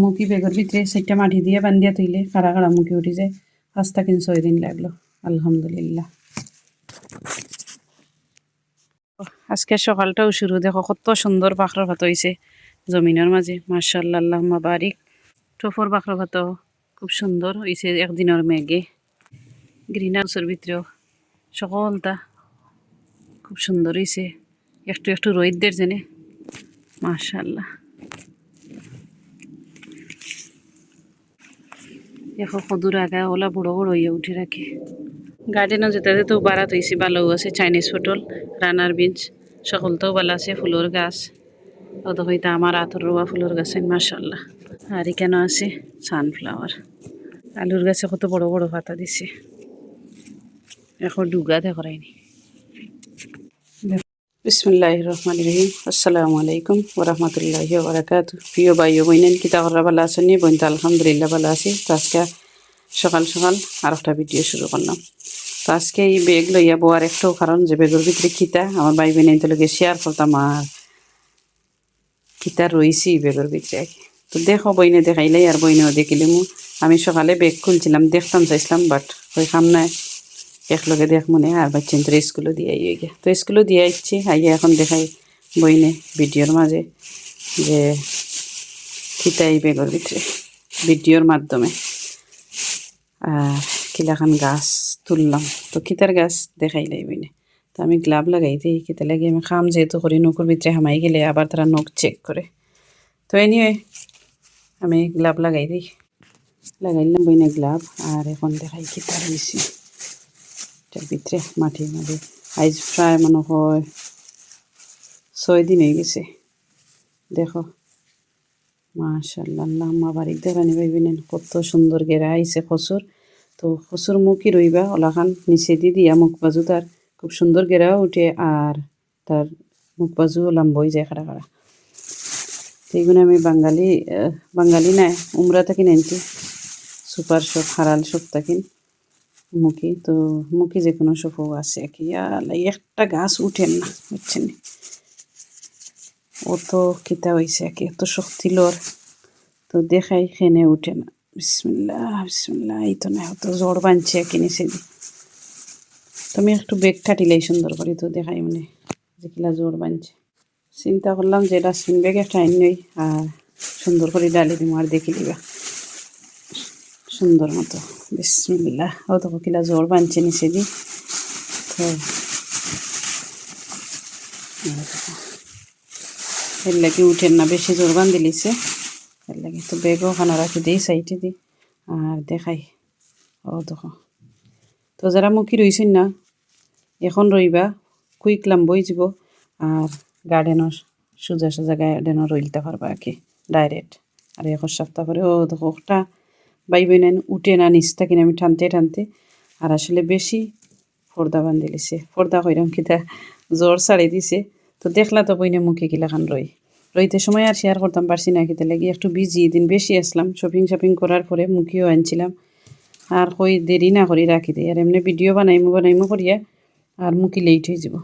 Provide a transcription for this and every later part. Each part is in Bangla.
মুখি বেগর ভিতরে সেটা মাটি দিয়ে বান্ধিয়া তুইলে কাড়া কাড়া মুখি উঠি যায় 5 থেকে 6 দিন লাগলো আলহামদুলিল্লাহ। আজকে সকালটাও শুরু দেখো কত সুন্দর বাখর ভাত হয়েছে জমিনের মাঝে মাশাআল্লাহ আল্লাহুম্মা বারিক। টফর বাখর ভাত খুব সুন্দর হয়েছে একদিনের মেঘে গ্রিন হাউসের ভিতরেও সকলটা খুব সুন্দর হয়েছে একটু একটু রোদের জেনে মাশাআল্লাহ। দেখো কদুর আগা ওলা বড় বড় হইয়া উঠে রাখে গার্ডেনও যেতে তো বাড়াত হয়েছে ভালো আছে চাইনিজ পটল রানার বিনস সকলটাও ভালো আছে ফুলের গাছ অত হইতে আমার আতর রোয়া ফুলের গাছ মাশাআল্লাহ। আর এখানে আছে সানফ্লাওয়ার আলুর গাছে কত বড় বড় পাতা দিছে এখন ডুগা দেখায়নি। বিসমিল্লাহির রহমানির রহিম আসসালামু আলাইকুম ওয়া রাহমাতুল্লাহি ওয়া বারাকাতুহু। প্রিয় ভাই ও বোনেন কিতা করা ভালো আছেন নি বোন? তো আলহামদুলিল্লাহ ভালো আছি। তো আজকে সকাল সকাল আর একটা ভিডিও শুরু করলাম। তো আজকে এই ব্যাগ লইয়া বোয়ার একটাও কারণ যে ব্যাগের ভিতরে কিতা আমার ভাই বোন লগে শেয়ার করতাম আর কিতা রইছি ব্যাগের ভিতরে। তো দেখো বইনে দেখাইলাই আর বইনেও দেখিলে আমি সকালে ব্যাগ খুলছিলাম দেখতাম চাইছিলাম বাট ওই সামনে একলগে দেখ মনে আর বাচ্চা তো স্কুলে দিয়ে আইয়ে গিয়ে তো স্কুলে দিয়ে আসছি আইয়ে এখন দেখাই বইনে ভিডিওর মাঝে যে খিতাই বেগর ভিতরে ভিডিওর মাধ্যমে আর কিলাখান গাছ তুললাম। তো খিতার গাছ দেখাইলাই বইনে। তো আমি গ্লাভ লাগাই দিই কিতা লাগে আমি খাম যেহেতু করি নৌকর ভিতরে হামাই গেলে আবার তারা নখ চেক করে। তো এনিওয়ে আমি গ্লাভ লাগাই দিই লাগাইলাম বইনে গ্লাভ আর এখন দেখাই খিতা রয়েছি এটার ভিতরে মাটির মাঝে আজ প্রায় মনে হয় 6 দিন হয়ে গেছে। দেখো মাশাআল্লাহ আল্লাহুম্মা বারিক দেখানি ভাইবেন কত সুন্দর গেরা আইছে কচুর। তো কচুর মুখই রইবা ওলাখান নিচে দিয়ে দিয়া মুখ বাজু তার খুব সুন্দর গেরাও উঠে আর তার মুখ বাজু লম্বা হয়ে যায় খাড়া খাড়া। সেইগুলো আমি বাঙালি নাই উমরা থাকি নাইনটি সুপার শপ হারাল শপ থাকি মুখি। তো মুখি যে কোনো শপও আছে কি একটা গাছ উঠেন না বুঝছেন অত কিতা হয়েছে কি এত শক্তি লোর তো দেখাই খেনে উঠে না। বিসমিল্লাহ বিসমিল্লাহ এই তো না অত জ্বর বানছে কি নিচে দি তুমি একটু বেগ কাটিলাই সুন্দর করে তো দেখাই মানে যে কিলা জ্বর বানছে। চিন্তা করলাম যে ডাস্টবিন ব্যাগ একটা আইন নই আর সুন্দর করে ডালি দিব আর দেখি দিবা সুন্দর মতো। বিসমিল্লাহ ও তো কিলা জ্বর বানছে নিচে দি তো এর লাগে উঠেন না বেশি জোর বান দিলিছে এর লাগে তো ব্যাগও ওখানে রাখি দিই সাইডে দিই আর দেখাই ও দেখো। তো যারা মুখি রইছেন না এখন রইবা কুইক লাম্ব হয়ে যাব আর গার্ডেনের সোজা সোজা গার্ডেনও রইলতে পারবা আর কি ডাইরেক্ট। আর এখন সপ্তাহ করে ও দেখো একটা বাই বই নেন উঠে না নিচ থাকি আমি টানতে টানতে আর আসলে বেশি ফর্দা বান্ধি লিছে ফর্দা কইরাম কিতা জ্বর ছাড়ি দিছে। তো দেখলা তো বইনে মুখে কিলাখান রইতে সময় আর শেয়ার করতাম পারছি না কিতা লাগি একটু বিজি দিন বেশি আসলাম শপিং করার পরে মুখিও আনছিলাম আর কই দেরি না করি রাখি দিই আর এমনি ভিডিও বানাইমু করিয়া আর মুখি লেট হয়ে যাব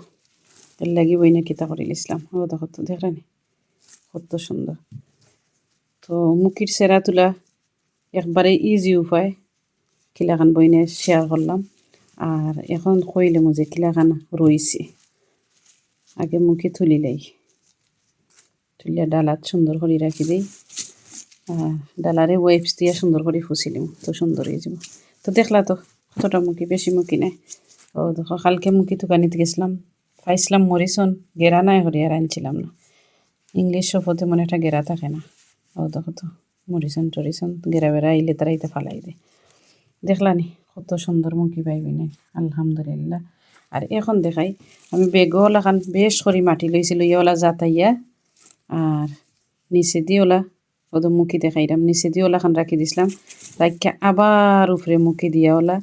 এর লাগি বইনে কিতা করে লিসলাম ও দেখো তো দেখলানি কত সুন্দর। তো মুখির সেরা তোলা একবারে ইজি উপায় কিলাখান বইনে শেয়ার করলাম আর এখন কইলে যে কিলাখান রইছে আগে মুখে তুলিলাই তুলিয়া ডালাত সুন্দর করে রাখি দিই আর ডালারে ওয়েবস দিয়ে সুন্দর করে ফুসিলিম তো সুন্দর হয়ে যাব। তো দেখলা তো কতটা মুখি বেশি মুখি নাই। ও দেখো কালকে মুখি দোকানিতে গেছিলাম পাইছিলাম মরিসন গেরা নাই হরি আর আনছিলাম না ইংলিশ শপতে মনে একটা গেরা থাকে না। ও দেখো তো মরিসন টরিসন গেরা বেড়া আইলে তারা ইতে ফালাই দেয় দেখলানি কত সুন্দর মুখি পাইবি না আলহামদুলিল্লাহ। আর এখন দেখাই আমি বেগওয়ালাখান বেশ করে মাটি লইছিল ইয়েওয়ালা জাতাইয়া আর নিচে দিয়ে ওলা ওদের মুখি দেখাইলাম নিচে দিয়ে ওলাখান রাখি দিছিলাম রাখিয়া আবার উপরে মুখি দিয়া ওলা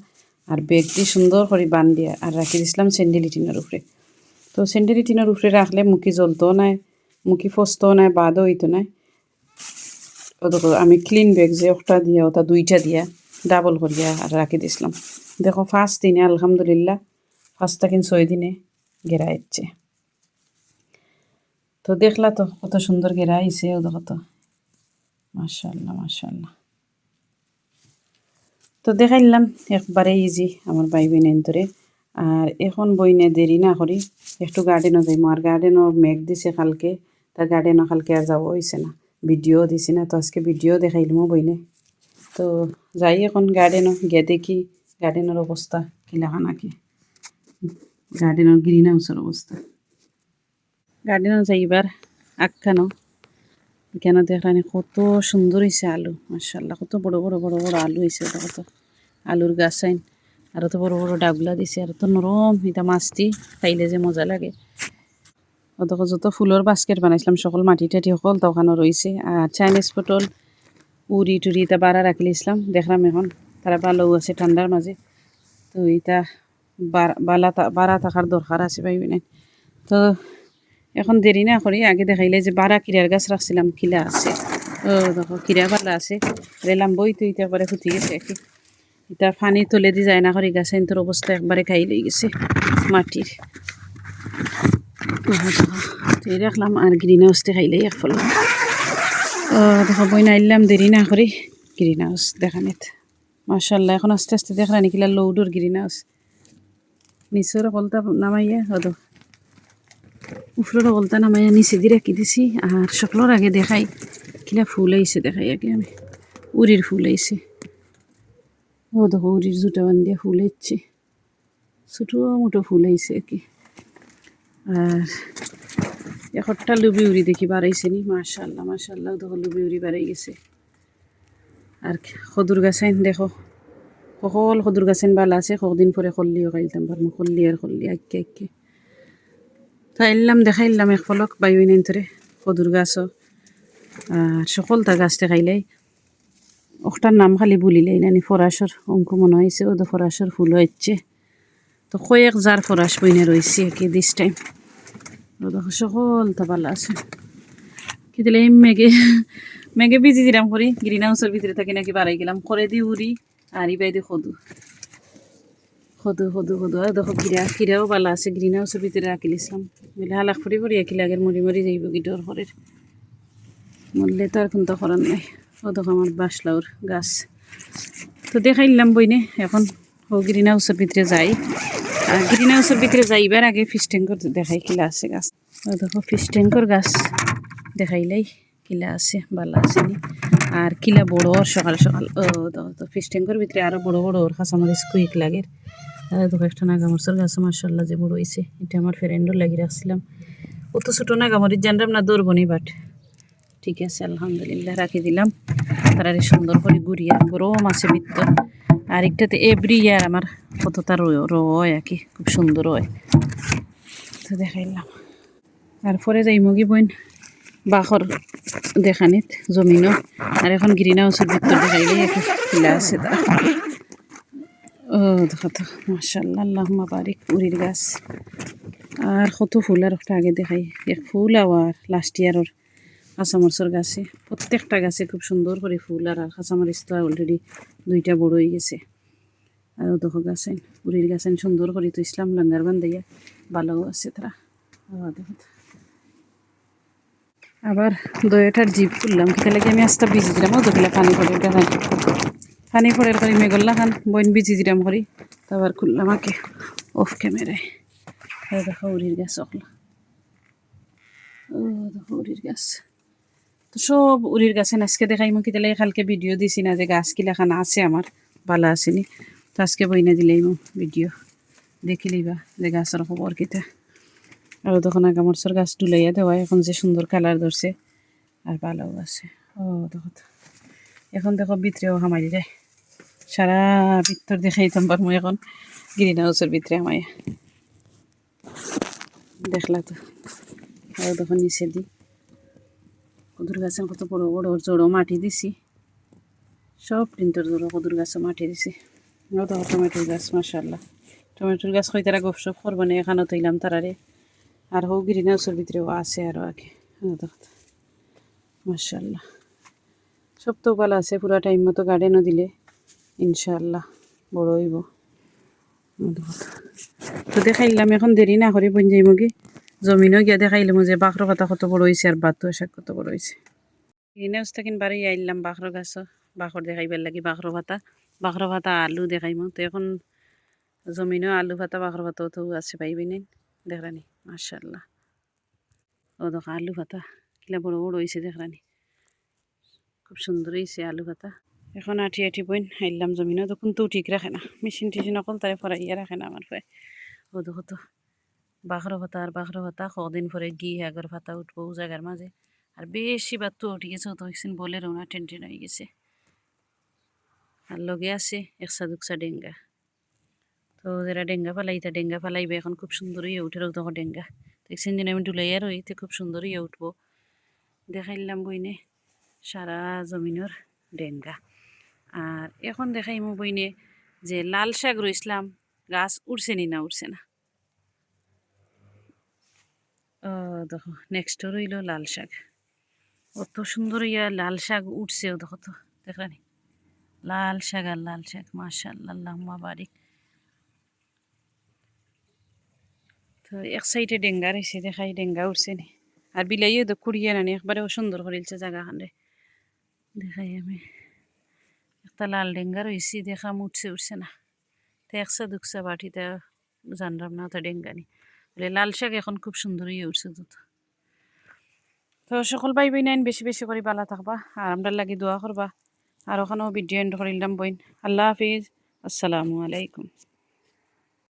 আর বেগ দিয়ে সুন্দর করে বান দিয়া আর রাখি দিছিলাম স্যান্ডেলি টিনের উপরে। তো স্যান্ডেলি টিনের উপরে রাখলে মুখি জ্বলতেও নাই মুখি ফসতেও নাই বাদও হইতো নাই। ওদের আমি ক্লিন ব্যাগ যে একটা দিয়া ওটা 2টা দিয়া ডাবল করিয়া আর রাখি দিছিলাম। দেখো 5 দিনে আলহামদুলিল্লাহ 5 থেকে 6 দিনে গেরা হচ্ছে। তো দেখলা তো কত সুন্দর গেরা আইছে ও দেখো তো মাশাআল্লাহ মাশাআল্লাহ। তো দেখাইলাম একবারে ইজি আমার ভাই বোনের ধরে। আর এখন বইনে দেরি না করি একটু গার্ডেনও যাইমু। আর গার্ডেনও মেঘ দিছে কালকে, তার গার্ডেনও কালকে আর যাওয়া হয়েছে না, ভিডিও দিছি না, তো আজকে ভিডিও দেখাইলামও বইনে। তো যাই এখন গার্ডেনও গিয়ে দেখি গার্ডেনের অবস্থা কিলাখা নাকি, গার্ডেনের গ্রিন হাউসের অবস্থা। গার্ডেনও যাইবার আখ্যানো কেন দেখলানি কত সুন্দর হয়েছে আলু, মাশাআল্লাহ কত বড় বড় বড় বড় আলু হয়েছে। কত আলুর গাছ আইন আর তো বড় বড় ডাবলা দিছে, আর তো নরম এটা মাছটি খাইলে যে মজা লাগে। অত যত ফুলের বাস্কেট বানাইছিলাম সকল মাটি টাটি সকল তো ওখানে রয়েছে। আর চাইনিজ পটল উড়ি টুরি এটা বাড়া রাখিলাম, দেখলাম এখন তারা ভালোও আছে ঠান্ডার মাঝে। তো এটা বাড়া থাকার দরকার আছে ভাইবি না। তো এখন দেরি না করি আগে দেখাইলে যে বাড়া কিরার গাছ রাখছিলাম কিলা আছে। ও দেখো কিরা পাল্লা আছে রেলাম বই তো ইটা করে ফুটি গেছে আর কি। এটা পানি তুলে দি যায় না করি গাছ তোর অবস্থা একবারে খাই লই গেছে মাটির। তো এই রাখলাম আর গ্রিন হাউসতে খাইলেই এক ফল। দেখো বই নাইলাম দেরি না করি গ্রিন হাউস দেখানিত। মাশাআল্লাহ এখন আস্তে আস্তে দেখলা নিকিলা লৌডোর গ্রিন হাউস নিচের কলতা নামাইয়া হতো উপরের কলতা নামাইয়া নিচে দিয়ে রাখি দিছি। আর সকলের আগে দেখাই কিলা ফুল আইছে, দেখাই আগে আমি উড়ির ফুল আইছে। ও দেখো উড়ির জুটা বান্ধিয়া ফুল আইছে, ছোটো মোটো ফুল আইছে আর কি। আর একটা লুবি উড়ি দেখি বাড়াইছে নি, মাশাআল্লাহ মাশাআল্লাহ দেখো লুবি উড়ি বাড়াই গেছে। আর খদুর গাছাইন দেখো সকল খদুর গাছেন বালা আছে, কদিন পরে খল্লিও খাইতাম পারবো, খল্লি আর খল্লি আঁকে আঁকে। তাইলাম দেখাইলাম এক ফলক বাইবিন ধরে খদুর গাছও। আর সকল তা গাছতে খাইলাই ওটার নাম খালি বলিলাই নানি ফরাসর অঙ্ক মনে হয়েছে, ও তো ফরাসর ফুল হচ্ছে। তো কয়েক জার ফরাস বইনে রয়েছে আর কি দিস টাইম। ও দেখো সকল তা ভালো আছে কি দিলে মেঘে মেঘে বিজি দিলাম করি গ্রিন হাউসের ভিতরে থাকি নাকি বাড়াই গেলাম করে দি উড়ি আর ইবাই দি খদু খদু খদু খদু। আর দেখো কিরাও ভালো আছে গ্রিন হাউসের ভিতরে রাখিলিছিলাম বলে হালাক ফুরি ফুরি একই লাগের মরি মরি যাইব গিটর ঘরের মরলে তো আর কোনটা করার নাই। ও দেখো আমার বাসলাউর গাছ তো দেখাইলাম বইনে। এখন ও গ্রিন হাউসের ভিতরে যাই, আর গ্রিন হাউসের ভিতরে যাইবার আগে ফিশ ট্যাঙ্কর দেখাই কিলা আছে গাছ। ও দেখো ফিশ ট্যাঙ্কর গাছ দেখাইলাই কিলা আছে ভালো আছে নি। আর কিলা বড় সকাল সকাল ও তো ফিশ ট্যাঙ্কর ভিতরে আরো বড় বড় ওর কাঁচামরিচ কুইক লাগে। আর দেখো একটা নাগামরিচের গাছ মাশাআল্লাহ যে বড় হয়েছে, এটা আমার ফ্রেন্ডও লাগিয়ে রাখছিলাম। অত ছোটো নাগামরিচ জানলাম না দৌড়বনি, বাট ঠিক আছে আলহামদুলিল্লাহ রাখি দিলাম। তারা সুন্দর করে গুড়িয়া গরম আছে বৃত্ত। আর একটাতে এভরি ইয়ার আমার কতটা রয় আর কি, খুব সুন্দর হয়। তো দেখাইলাম আর পরে যাই মগি বইন বাখর দেখানিত জমিনও। আর এখন গ্রিন হাউসের ভিতর দেখাইলেই একটু খিলা আছে তা। ও দেখো তো মাশাআল্লাহ আল্লাহুম্মা বারিক উড়ির গাছ। আর কত ফুল আর একটা আগে দেখাই এক ফুল আবার লাস্ট ইয়ারের কাঁচামরিচের গাছে প্রত্যেকটা গাছে খুব সুন্দর করে ফুল। আর কাঁচামরিচ তো অলরেডি দুইটা বড় হয়ে গেছে। আর দেখো গাছেন উড়ির গাছেন সুন্দর করে তো ইসলাম লাঙ্গার বান্ধাইয়া ভালোও আছে তারা। দেখো আবার দয়াটার জিপ করলাম কিতা লাগে আমি আস্তা বিজি দিলাম। ও দেখলে পানি পড়ে গাছ পানি পড়ে করি মেঘল্লা খান বইন বিজি দিলাম করি তো আবার খুললাম আঁকে অফ ক্যামেরায়। দেখো উড়ির গাছ সকলা, ও দেখো উড়ির গাছ। তো সব উড়ির গাছে আজকে দেখাই মো কিতা লাগে কালকে ভিডিও দিছি না যে গাছ কিলাখান আছে আমার ভালো আসেনি। তো আজকে বইনা দিলেই মো ভিডিও দেখিলিবা যে গাছের খবর কিতা। আর তখন আগামরচর গাছ ডুলাইয়া দেওয়া এখন যে সুন্দর কালার ধরছে আর ভালোও আছে। ও দেখো এখন দেখো ভিতরেও হামাই যায় সারা ভিতর দেখাইতাম পারবো এখন গ্রিন হাউসের ভিতরে হামাইয়া দেখলা তো। আর দেখো নিচে দি কদুর গাছে কত বড় বড় জোড়ো মাটি দিছি, সব প্রিন্টার জোড়ো কদুর গাছও মাটি দিছি। ও দেখো টমেটোর গাছ মাশাআল্লাহ টমেটোর গাছ হয়ে তারা গপসপ করবো না এখানে তৈলাম তারারে। আর হোক গ্রিন হাউসের ভিতরেও আছে আরও আগে দেখো মাশাআল্লাহ সব তো ভালো আছে। পুরা টাইম মতো গার্ডেনও দিলে ইনশাআল্লাহ বড় হইব। তো দেখাইলাম এখন দেরি না করি বন যাইমগি জমিনও গিয়া দেখাইলাম যে বাঘর পাতা কত বড় হয়েছে আর বাত শাক কত বড় হয়েছে। গ্রিনহাউস থাকেন বাড়ি আইলাম বাখর গাছ বাখর দেখাইবার লাগি বাখর ভাতা আলু দেখাইমো তো এখন জমিনও আলু ভাতা বাখর ভাতাও তো আছে পাইবি নেই দেখরানি মাশাল্লাহ ও দেখো আলু ভাতা কিলা বড় বড় হয়েছে দেখরানি খুব সুন্দর হয়েছে আলু ভাতা এখন আঠি আঠি বইন আইলাম জমিনও তখন তো ঠিক রাখে না মেশিন টেশিন অকল তারে ফরাইয়া রাখে না আমার পায়ে ও দেখো তো বাখর ভাতা আর বাখর ভাতা কদিন পরে গি আগর ভাতা উঠবো ও জায়গার মাঝে আর বেশি বাদ তো উঠে গেছে তো একদিন বলে রোনা টেনটেন হয়ে গেছে আর লগে আছে একসা দুকসা ডেঙ্গা তো যারা ডেঙ্গা ফালাইতা ডেঙ্গা ফালাইবে এখন খুব সুন্দরই উঠে তখন ডেঙ্গা দেখছেন দিন আমি ডুলাইয়া রইতে খুব সুন্দরই উঠবো দেখাইলাম বইনে সারা জমিনের ডেঙ্গা আর এখন দেখাইমু বইনে যে লাল শাক রইসলাম গাছ উঠছে নি না উঠছে না ও দেখো নেক্সট রইল লাল শাক অত সুন্দর লাল শাক উঠছে ও দেখো তো দেখলানি লাল শাক আর লাল শাক মাশাআল্লাহ আল্লাহুম্মা বারিক তো এক সাইডে ডেঙ্গা রয়েছে দেখাই ডেঙ্গা উঠছে নি আর বিলাইও তো কুড়িয়ে নানি একবারেও সুন্দর করিলছে জায়গাখান রে দেখাই আমি একটা লাল ডেঙ্গা রয়েছে দেখাম উঠছে উঠছে না তো একশা দুকসা বাটিতে জানলাম না তো ডেঙ্গা নি বলে লাল শাক এখন খুব সুন্দরই উঠছে তো সকল ভাই বই নাইন বেশি বেশি করে ভালো থাকবা আর আমরা লাগি দোয়া করবা আর ওখানেও ভিডিও এন্ড করিলাম বইন আল্লাহ হাফিজ আসসালামু আলাইকুম